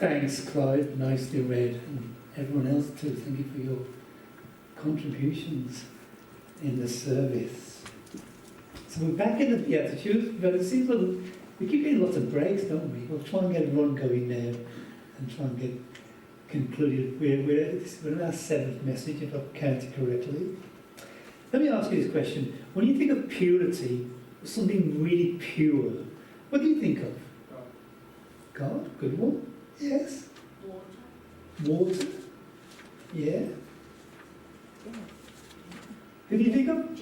Thanks, Clive. Nicely read. And everyone else too. Thank you for your contributions in the service. So we're back in the Beatitudes, but it seems like we keep getting lots of breaks, don't we? We'll try and get a run going now and try and get concluded. We're in our 7th message, if I've counted correctly. Let me ask you this question. When you think of purity, something really pure, what do you think of? God. Good one. Yes. Water. Yeah. Who do you think of?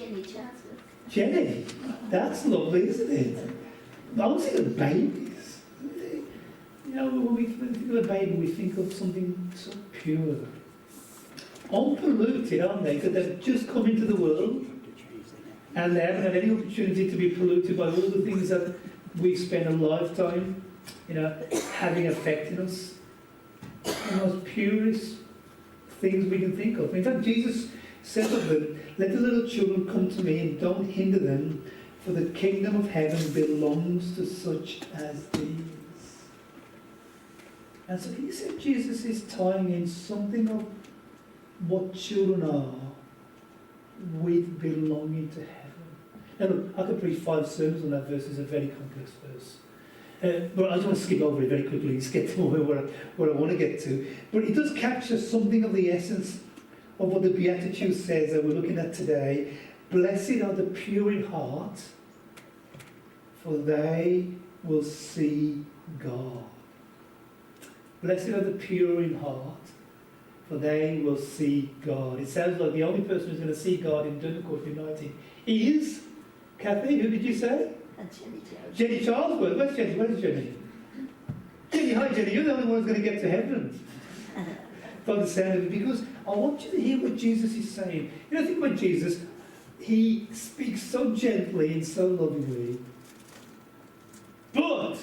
Jenny. That's lovely, isn't it? I was thinking of babies. You know, when we think of a baby, we think of something so pure. Unpolluted, aren't they? Because they've just come into the world and they haven't had any opportunity to be polluted by all the things that we spend a lifetime, having affected us. The most purest things we can think of. In fact, Jesus said of them, "Let the little children come to me and don't hinder them, for the kingdom of heaven belongs to such as these." And so he said Jesus is tying in something of what children are with belonging to heaven. Now look, I could preach 5 sermons on that verse. It's a very complex verse. But I just want to skip over it very quickly and just get to where I want to get to. But it does capture something of the essence of what the Beatitudes says that we're looking at today. Blessed are the pure in heart, for they will see God. Blessed are the pure in heart, for they will see God. It sounds like the only person who's going to see God in Dernancourt United is, Kathy, who did you say? Jenny Charlesworth. Where's Jenny? Where's Jenny? Jenny, hi Jenny, you're the only one who's going to get to heaven. By the sound of it, because I want you to hear what Jesus is saying. Think about Jesus. He speaks so gently and so lovingly, but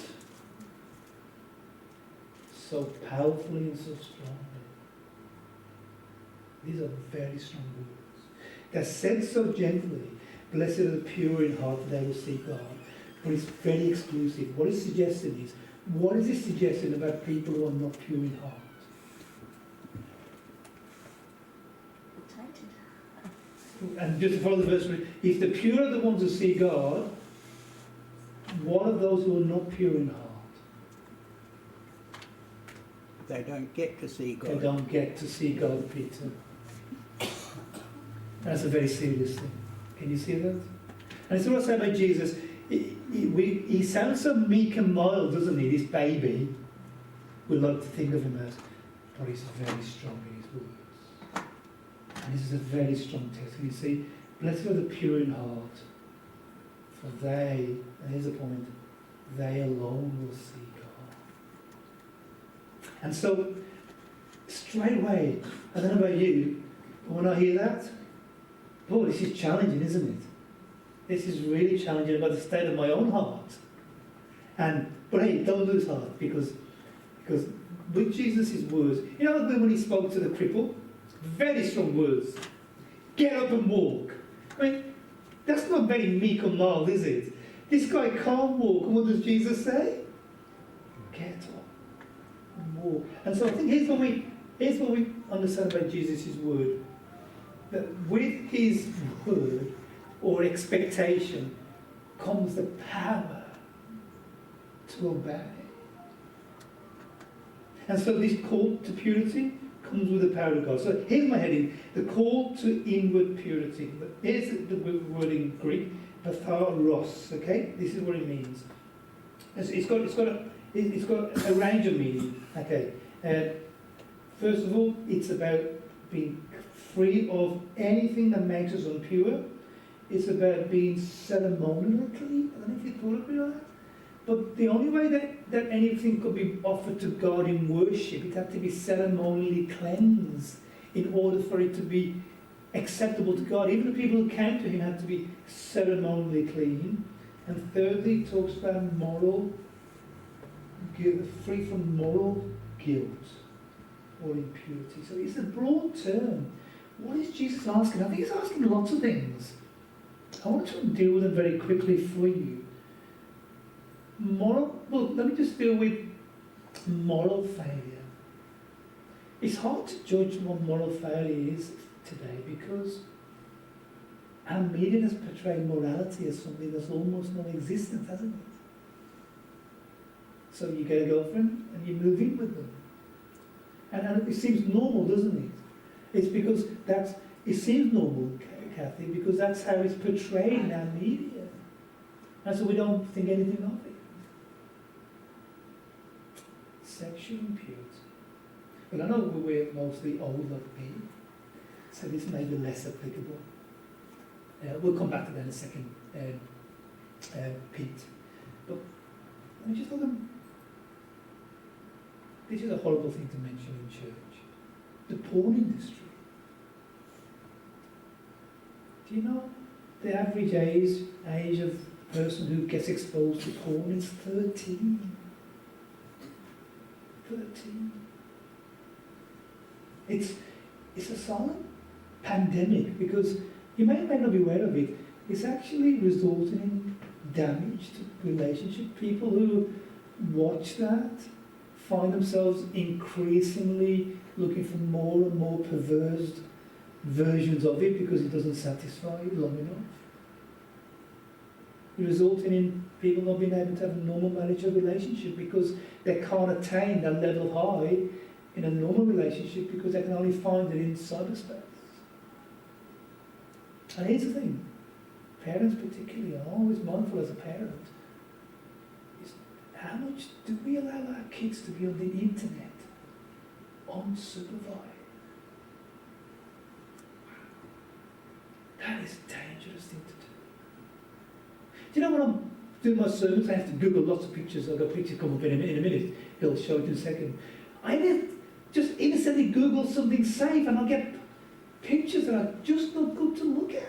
so powerfully and so strongly. These are very strong words. They're said so gently. Blessed are the pure in heart, for they will see God. But it's very exclusive. What it's suggesting is, what is it suggesting about people who are not pure in heart? And just to follow the verse, if the pure are the ones who see God, what are those who are not pure in heart? They don't get to see God. They don't get to see God, Peter. That's a very serious thing. Can you see that? And it's what I say about Jesus. He sounds so meek and mild, doesn't he? This baby. We like to think of him as, but he's very strong in his words. And this is a very strong text. And you see, blessed are the pure in heart, for they, and here's the point, they alone will see God. And so, straight away, I don't know about you, but when I hear that, oh, this is challenging, isn't it? This is really challenging about the state of my own heart. But hey, don't lose heart, because with Jesus' words, like when he spoke to the cripple, very strong words. Get up and walk. I mean, that's not very meek or mild, is it? This guy can't walk. And what does Jesus say? Get up and walk. And so I think here's what we understand about Jesus' word. That with his word or expectation comes the power to obey. And so this call to purity comes with the power of God. So here's my heading, the call to inward purity. Here's the word in Greek, patharos, okay? This is what it means. It's got a range of meaning, okay? First of all, it's about being free of anything that makes us impure. It's about being ceremonially clean. I don't know if you call it like that. But the only way that anything could be offered to God in worship, it had to be ceremonially cleansed in order for it to be acceptable to God. Even the people who came to him had to be ceremonially clean. And thirdly, it talks about moral guilt, free from moral guilt or impurity. So it's a broad term. What is Jesus asking? I think he's asking lots of things. I want to deal with them very quickly for you. Moral, well, let me just deal with Moral failure. It's hard to judge what moral failure is today because our media has portrayed morality as something that's almost non-existent, hasn't it? So you get a girlfriend and you move in with them. And it seems normal, doesn't it? It's because it seems normal, Kathy, because that's how it's portrayed in our media. And so we don't think anything of it. Sexual impurity. But I know we're mostly old like me, so this may be less applicable. We'll come back to that in a second, Pete. But let me just tell them, this is a horrible thing to mention in church. The porn industry. Do you know the average age of person who gets exposed to porn is 13? 13. It's a silent pandemic because you may not be aware of it. It's actually resulting in damage to relationship. People who watch that find themselves increasingly looking for more and more perverse versions of it because it doesn't satisfy long enough. Resulting in people not being able to have a normal marital relationship because they can't attain that level of high in a normal relationship because they can only find it in cyberspace. And here's the thing, parents particularly are always mindful as a parent, is how much do we allow our kids to be on the internet unsupervised? That is a dangerous thing to do. Do you know when I'm doing my sermons, I have to Google lots of pictures. I've got pictures come up in a minute. He'll show it in a second. I then just innocently Google something safe and I'll get pictures that are just not good to look at.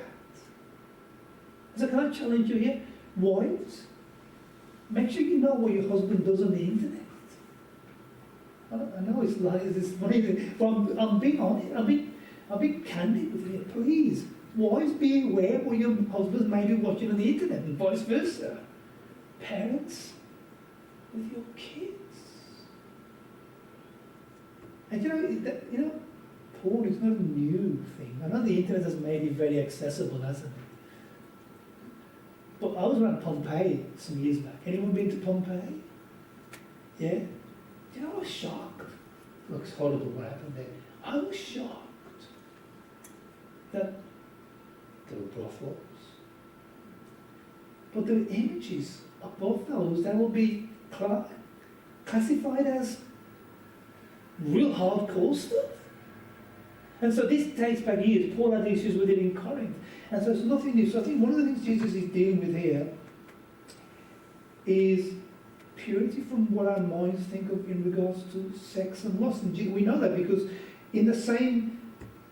So can I challenge you here? Wives, make sure you know what your husband does on the internet. I know it's like it's funny, but I'm being honest. I'm being candid with you. Please, wives, be aware what your husbands may be watching on the internet, and vice versa. Parents, with your kids. And you know, porn is not a new thing. I know the internet has made it very accessible, hasn't it? But I was around Pompeii some years back. Anyone been to Pompeii? Yeah? Do you know, I was shocked. It looks horrible what happened there. I was shocked that there were brothels. But there were images above those that will be classified as real hardcore stuff. And so this dates back years. Paul had issues with it in Corinth. And so it's nothing new. So I think one of the things Jesus is dealing with here is purity from what our minds think of in regards to sex and lust. And we know that because in the same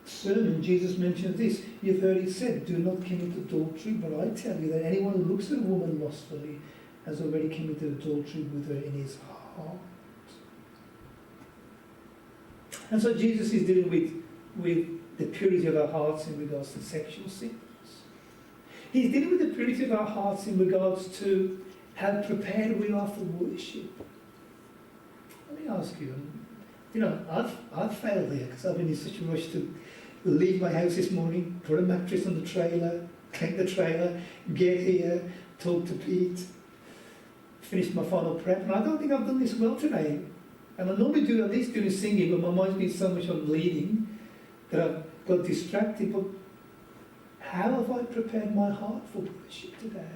sermon, Jesus mentions this. You've heard it said, do not commit adultery, but I tell you that anyone who looks at a woman lustfully has already committed adultery with her in his heart. And so Jesus is dealing with the purity of our hearts in regards to sexual sins. He's dealing with the purity of our hearts in regards to how prepared we are for worship. Let me ask you, I've failed here because I've been in such a rush to leave my house this morning, put a mattress on the trailer, clean the trailer, get here, talk to Pete, finish my final prep, and I don't think I've done this well today. And I normally do at least doing singing, but my mind's been so much on leading that I've got distracted. But how have I prepared my heart for worship today?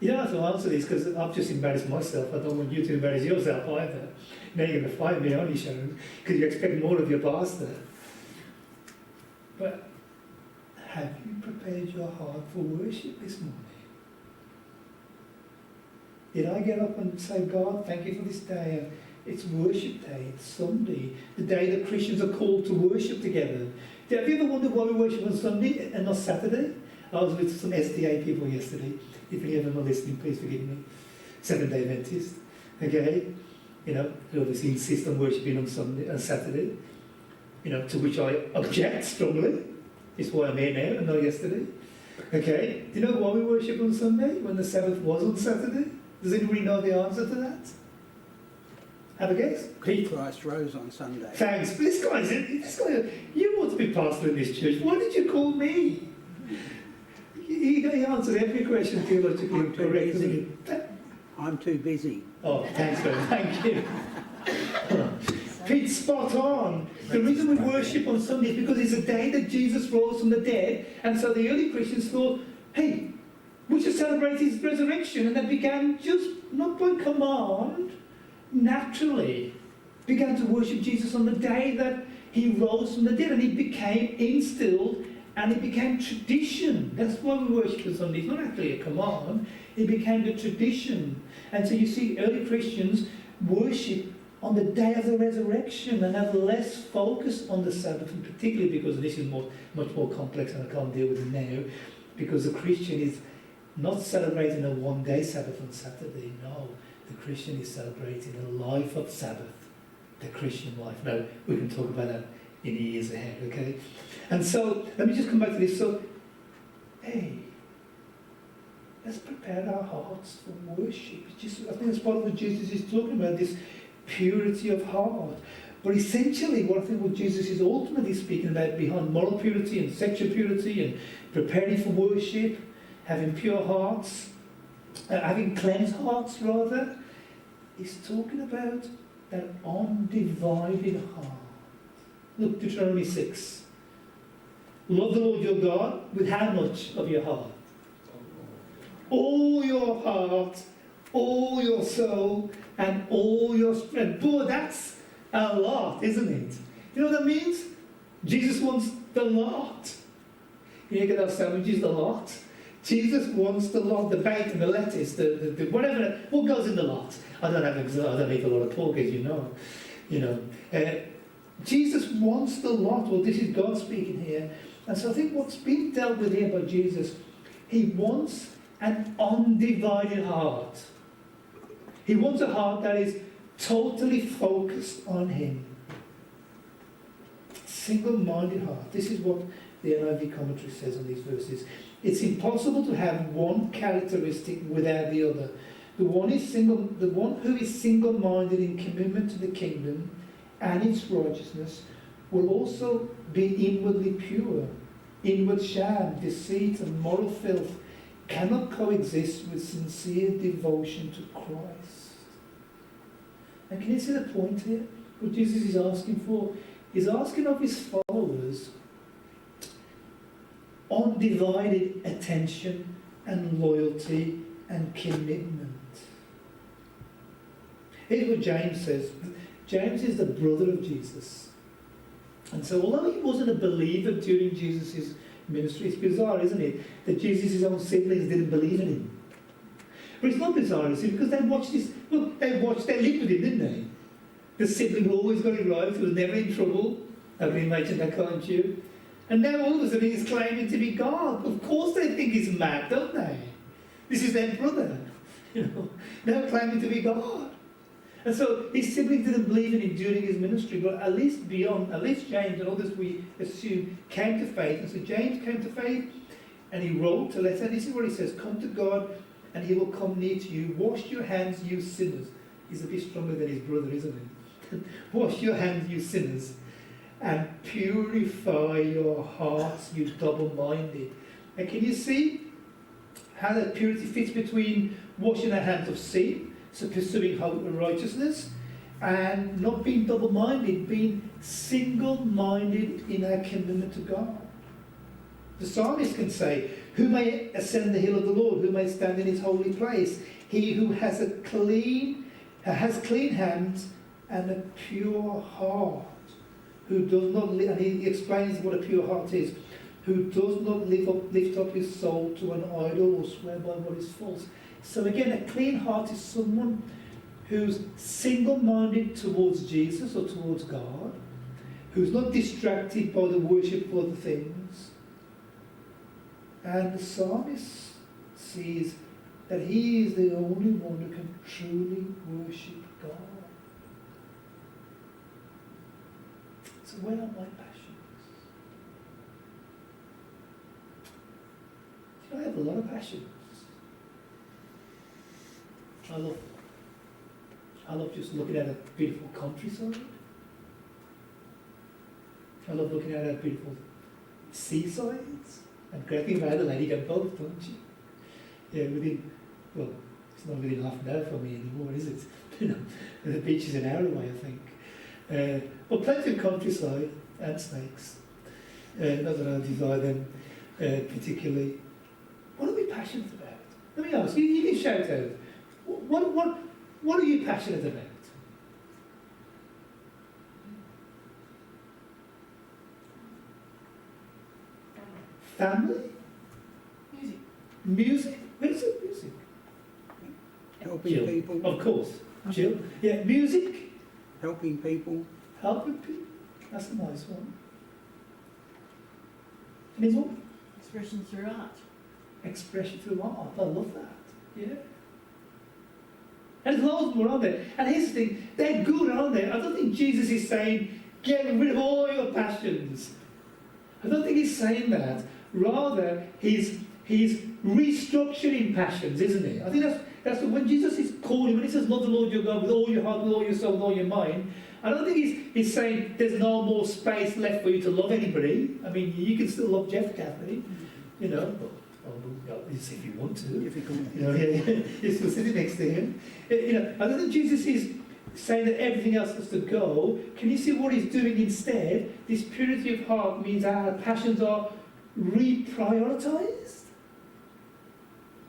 You don't have to answer this because I've just embarrassed myself. I don't want you to embarrass yourself either. Now you're going to find me, aren't you, Sharon? Because you expect more of your pastor. But have you prepared your heart for worship this morning? Did I get up and say, God, thank you for this day? It's worship day, it's Sunday, the day that Christians are called to worship together. Have you ever wondered why we worship on Sunday and not Saturday? I was with some SDA people yesterday. If any of them are listening, please forgive me. Seventh-day Adventist, okay? Who obviously insist on worshipping on Sunday and Saturday. To which I object strongly. It's why I'm here now and not yesterday. Okay? Do you know why we worship on Sunday when the Sabbath was on Saturday? Does anybody know the answer to that? Have a guess? Pete? Christ rose on Sunday. Thanks. But this guy, you ought to be pastor in this church. Why did you call me? He answered every question theologically correct, isn't he? I'm too busy. Oh, thanks, man. Thank you. Pete's spot on. The reason we worship on Sunday is because it's a day that Jesus rose from the dead, and so the early Christians thought, hey, we should celebrate his resurrection, and they began just, not by command, naturally, began to worship Jesus on the day that he rose from the dead, and it became instilled, and it became tradition. That's why we worship on Sunday. It's not actually a command. It became a tradition. And so you see early Christians worship on the day of the resurrection and have less focus on the Sabbath, and particularly because this is much more complex and I can't deal with it now, because the Christian is not celebrating a one-day Sabbath on Saturday. No, the Christian is celebrating a life of Sabbath, the Christian life. Now, we can talk about that in the years ahead, okay? And so, let me just come back to this. So, hey, let's prepare our hearts for worship. It's just, I think that's part of what Jesus is talking about, this purity of heart. But essentially, what Jesus is ultimately speaking about behind moral purity and sexual purity and preparing for worship, having pure hearts, having cleansed hearts rather, is talking about that undivided heart. Look, Deuteronomy 6. Love the Lord your God with how much of your heart? All your heart, all your soul, and all your strength. Boy, that's a lot, isn't it? You know what that means? Jesus wants the lot. You get our sandwiches, the lot. Jesus wants the lot, the bacon, the lettuce, the whatever. What goes in the lot? I don't eat a lot of pork, as you know. Jesus wants the lot. Well, this is God speaking here. And so I think what's being dealt with here by Jesus, he wants an undivided heart. He wants a heart that is totally focused on him. Single-minded heart. This is what the NIV commentary says on these verses. It's impossible to have one characteristic without the other. The one who is single-minded in commitment to the kingdom and its righteousness will also be inwardly pure. Inward sham, deceit, and moral filth cannot coexist with sincere devotion to Christ. And can you see the point here? What Jesus is asking for? He's asking of his followers undivided attention and loyalty and commitment. Here's what James says. James is the brother of Jesus. And so although he wasn't a believer during Jesus' ministry, it's bizarre, isn't it, that Jesus' own siblings didn't believe in him. But it's not bizarre, is it? Because they lived with him, didn't they? The sibling who always got it right, who was never in trouble. I can imagine that, can't you? And now all of a sudden he's claiming to be God. Of course they think he's mad, don't they? This is their brother. They're claiming to be God. And so his siblings didn't believe in him during his ministry, but at least James and others we assume came to faith. And so James came to faith and he wrote a letter. And this is what he says: come to God and he will come near to you. Wash your hands, you sinners. He's a bit stronger than his brother, isn't he? Wash your hands, you sinners, and purify your hearts, you double-minded. And can you see how that purity fits between washing our hands of sin, so pursuing hope and righteousness, and not being double-minded, being single-minded in our commitment to God? The psalmist can say, who may ascend the hill of the Lord, who may stand in his holy place? He who has clean hands and a pure heart, who does not live, and he explains what a pure heart is, who does not lift up his soul to an idol or swear by what is false. So again, a clean heart is someone who's single-minded towards Jesus or towards God, who's not distracted by the worship of other things. And the psalmist sees that he is the only one who can truly worship God. So where are my passions? have a lot of passions. I love just looking at a beautiful countryside. I love looking at a beautiful seasides. And correct me if I had a lady go both, don't you? Yeah, it's not within half an hour from me anymore, is it? You know, the beach is an hour away, I think. But plenty of countryside and snakes. Not that I desire them particularly. What are we passionate about? Let me ask you. You can shout out. What are you passionate about? Family? Music. Music? Where's the music? Helping Jill. people. Of course. Jill. Yeah, music. Helping people. Helping people. That's a nice one. Any more? Expression through art. Expression through art. I love that. Yeah. And there's loads more, aren't there? And here's the thing, they're good, aren't they? I don't think Jesus is saying, get rid of all your passions. I don't think he's saying that. Rather, he's restructuring passions, isn't he? I think that's when Jesus is calling, when he says, love the Lord your God with all your heart, with all your soul, with all your mind, I don't think he's saying there's no more space left for you to love anybody. I mean, you can still love Jeff, Kathy, you know, if you want to. If you can. You know, you're still sitting next to him. You know, I don't think Jesus is saying that everything else has to go. Can you see what he's doing instead? This purity of heart means our passions are reprioritized.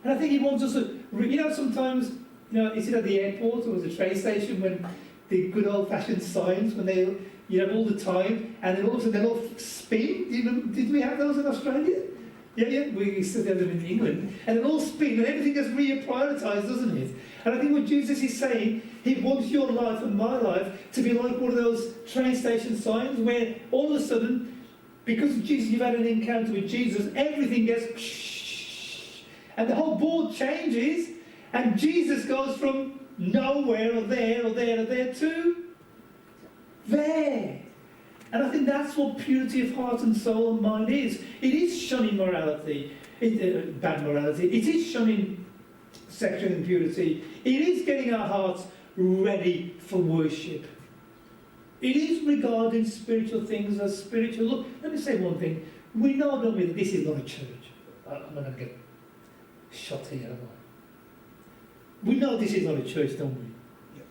And I think he wants us to, you know, sometimes, you know, is it at the airport or the train station when the good old-fashioned signs, when they, you know, all the time, and then all of a sudden they all spin? Did we have those in Australia? Yeah, we still have them in England. And it all spin, and everything gets reprioritised, doesn't it? And I think what Jesus is saying, he wants your life and my life to be like one of those train station signs where all of a sudden, because of Jesus, you've had an encounter with Jesus, everything gets shh, and the whole board changes, and Jesus goes from nowhere or there or there or there to there. And I think that's what purity of heart and soul and mind is. It is shunning morality, bad morality. It is shunning sexual impurity. It is getting our hearts ready for worship. It is regarding spiritual things as spiritual. Look, let me say one thing. We know, don't we, that this is not a church. I'm not going to get shot here, am I? We know this is not a church, don't we? Yep.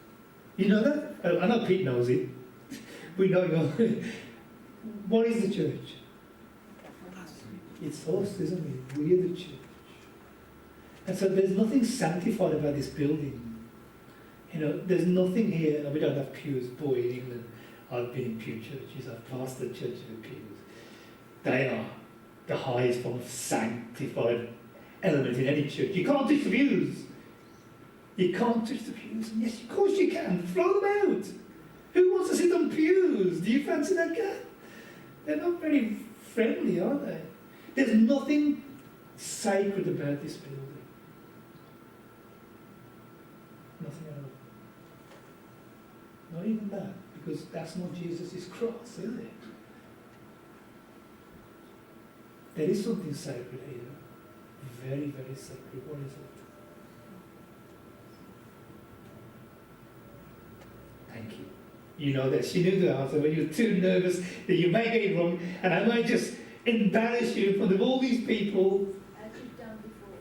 You know that? I know Pete knows it. We know what is the church? It's us, isn't it? We're the church. And so there's nothing sanctified about this building. You know, there's nothing here, and we don't have pews. Boy, in England, I've been in pew churches, I've pastored churches with pews. They are the highest form of sanctified element in any church. You can't touch the pews. You can't touch the pews. And yes, of course you can. Throw them out. Who wants to sit on pews? Do you fancy that guy? They're not very friendly, are they? There's nothing sacred about this building. Nothing at all. Not even that, because that's not Jesus' cross, is it? There is something sacred here. Very, very sacred. What is it? Thank you. You know that she knew the answer, but you're too nervous that you may get it wrong, and I might just embarrass you in front of all these people.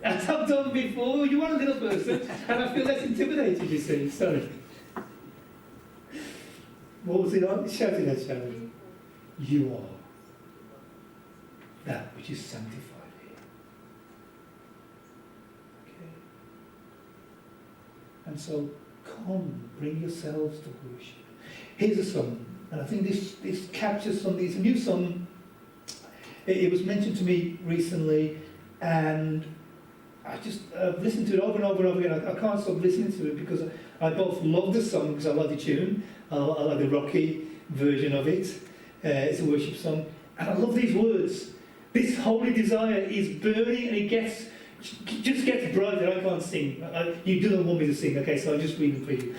As I've done before. You are a little person, and I feel less intimidated, you see. Sorry. What was it on? Shout it out, Sharon. You are that which is sanctified here. Okay. And so, come, bring yourselves to worship. Here's a song, and I think this captures some of these. A new song, it was mentioned to me recently, and I just listened to it over and over and over again. I can't stop listening to it because I both love the song, because I love the tune, I like the rocky version of it. It's a worship song, and I love these words. This holy desire is burning, and it just gets brighter. I can't sing. You do not want me to sing, okay, so I'll just read them for you.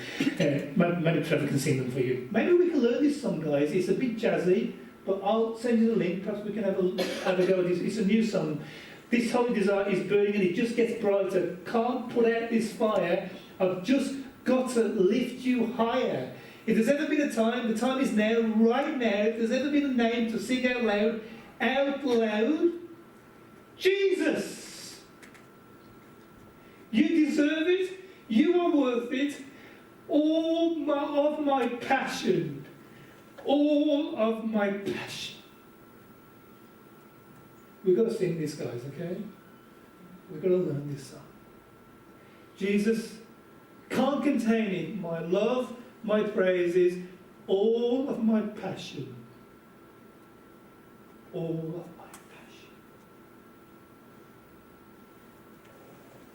Maybe Trevor can sing them for you. Maybe we can learn this song, guys. It's a bit jazzy, but I'll send you the link. Perhaps we can have a go at this. It's a new song This holy desire is burning and it just gets brighter. Can't put out this fire. I've just got to lift you higher. If there's ever been a time, the time is now, right now. If there's ever been a name to sing out loud, Jesus! You deserve it. You are worth it. All of my passion. All of my passion. We've got to sing this, guys, okay? We've got to learn this song. Jesus, can't contain it. My love, my praises, all of my passion. All of my passion.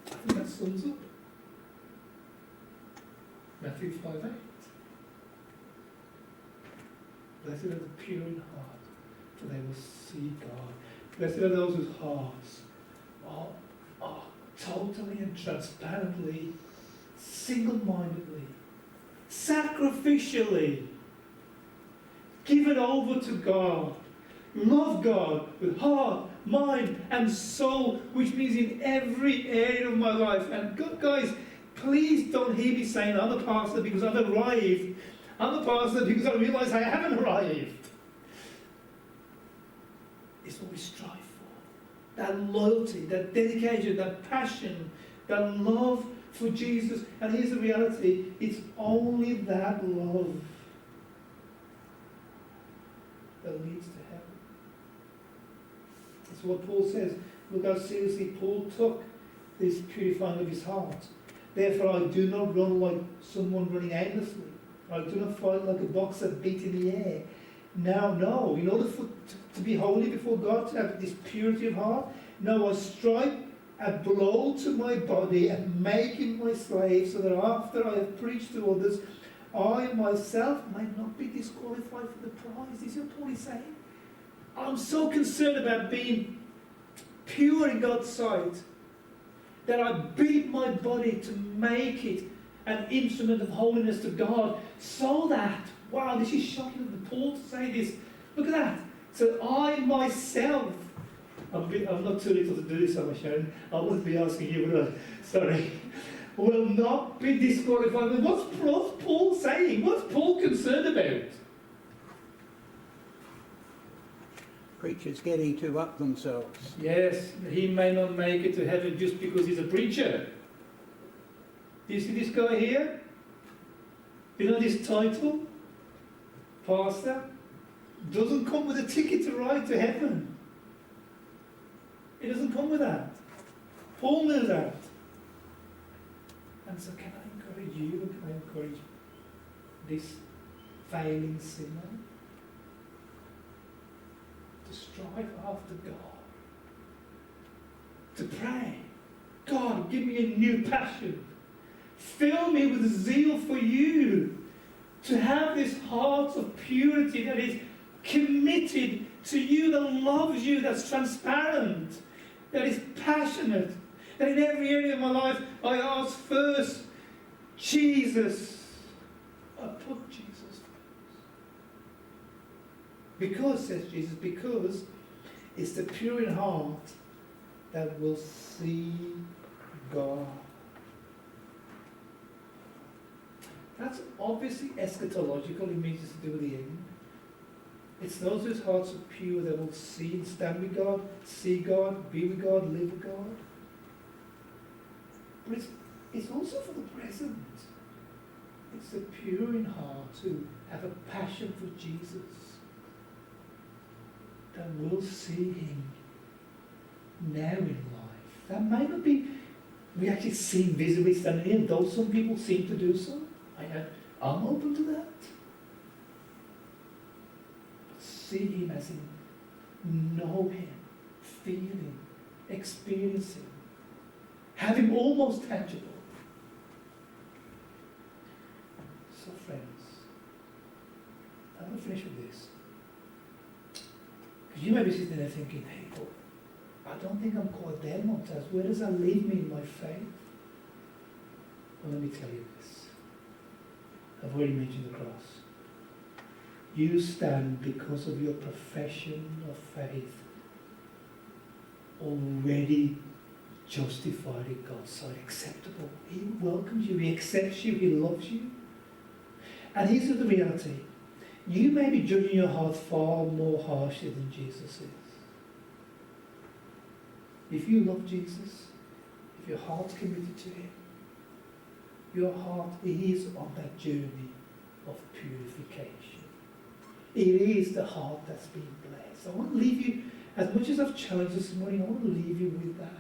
I think that sums up Matthew 5:8. Blessed are the pure in heart, for they will see God. Blessed are those whose hearts are totally and transparently, single-mindedly, sacrificially given over to God. Love God with heart, mind, and soul, which means in every area of my life. And guys, please don't hear me saying I'm a pastor because I've arrived. I'm a pastor because I realise I haven't arrived. It's what we strive for. That loyalty, that dedication, that passion, that love for Jesus. And here's the reality, it's only that love that leads to heaven. That's what Paul says. Look how seriously Paul took this purifying of his heart. Therefore I do not run like someone running aimlessly. I do not fight like a boxer beating the air. Now, no, in order to be holy before God, to have this purity of heart, no, I strike a blow to my body and make him my slave, so that after I have preached to others, I myself may not be disqualified for the prize. This is what Paul is saying. I'm so concerned about being pure in God's sight that I beat my body to make it an instrument of holiness to God, so that, wow, this is shocking of Paul to say this. Look at that. So I myself, I'm not too little to do this, am I, Sharon? I wouldn't be asking you, would I? Sorry. Will not be disqualified. What's Paul saying? What's Paul concerned about? Preachers getting too up themselves. Yes, he may not make it to heaven just because he's a preacher. Do you see this guy here? You know this title? Pastor? Doesn't come with a ticket to ride to heaven. It doesn't come with that. Paul knew that. And so can I encourage you, can I encourage this failing sinner to strive after God? To pray, God, give me a new passion. Fill me with zeal for you. To have this heart of purity that is committed to you, that loves you, that's transparent, that is passionate, that in every area of my life I ask first, Jesus. I put Jesus first. Because, says Jesus, because it's the pure in heart that will see God. That's obviously eschatological. It means it's to do with the end. It's those whose hearts are pure that will see and stand with God, see God, be with God, live with God. But it's also for the present. It's the pure in heart who have a passion for Jesus, that will see him now in life. That may not be, we actually see him visibly standing here, though some people seem to do so. I'm open to that. See him as in know him, feel him, experience him, have him almost tangible. So friends, I'm going to finish with this. Because you may be sitting there thinking, hey Paul, I don't think I'm called God Montaz. Where does that leave me in my faith? Well, let me tell you this. I've already mentioned the cross. You stand because of your profession of faith already justified in God's sight, acceptable. He welcomes you, He accepts you, He loves you. And here's the reality. You may be judging your heart far more harshly than Jesus is. If you love Jesus, if your heart's committed to Him, your heart is on that journey of purification. It is the heart that's been blessed. I want to leave you, as much as I've challenged this morning, I want to leave you with that.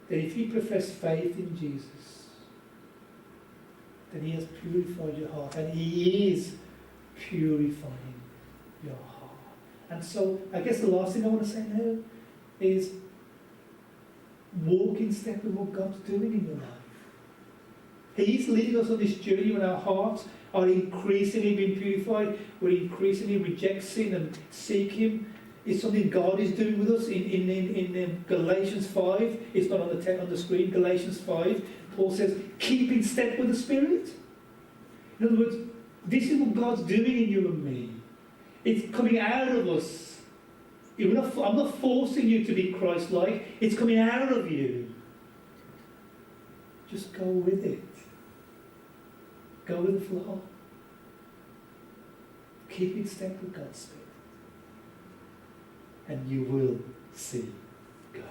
That if you profess faith in Jesus, then He has purified your heart, and He is purifying your heart. And so, I guess the last thing I want to say now is walk in step with what God's doing in your life. He's leading us on this journey when our hearts are increasingly being purified. We increasingly reject sin and seek Him. It's something God is doing with us in Galatians 5. It's not on the screen. Galatians 5. Paul says, keep in step with the Spirit. In other words, this is what God's doing in you and me. It's coming out of us. I'm not forcing you to be Christ-like. It's coming out of you. Just go with it. Go with the flow. Keep in step with God's Spirit. And you will see God.